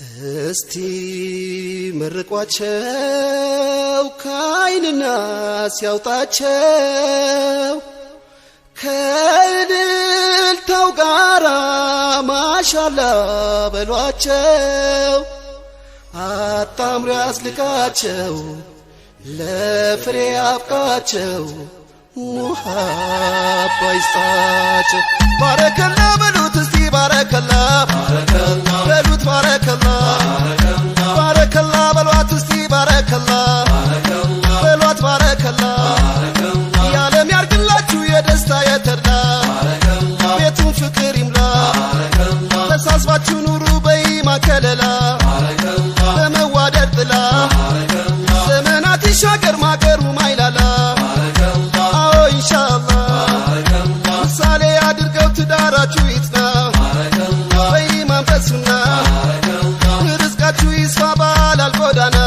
እስቲ መርቋቸው ከዓይንና ሲያውጣቸው ከእልልታው ጋራ ማሻአላ በሏቸው አጣምሮ ያስልቃቸው ለፍሬ አብቃቸው ሙሃባ ይስጣቸው ባረከላ በሉት እስቲ ባረከላ በሉት ባረከላ ባረከላ በሏት እስቲ ባረከላ በሏት ባረከላ የዓለም ያርግላችሁ የደስታ የተድላ ቤቱን ፍቅር ይምላ ተሳስባችሁ ኑሩ በኢማን ከለላ በመዋደድ ጥላ ዘመናት ይሻገር ማገሩ ማይላላ አዎ ኢንሻአላህ ምሳሌ አድርገው ትዳራችሁ ይጽና በኢማን በሱና ርዝቃችሁ ይስፋ ባላል ጎዳና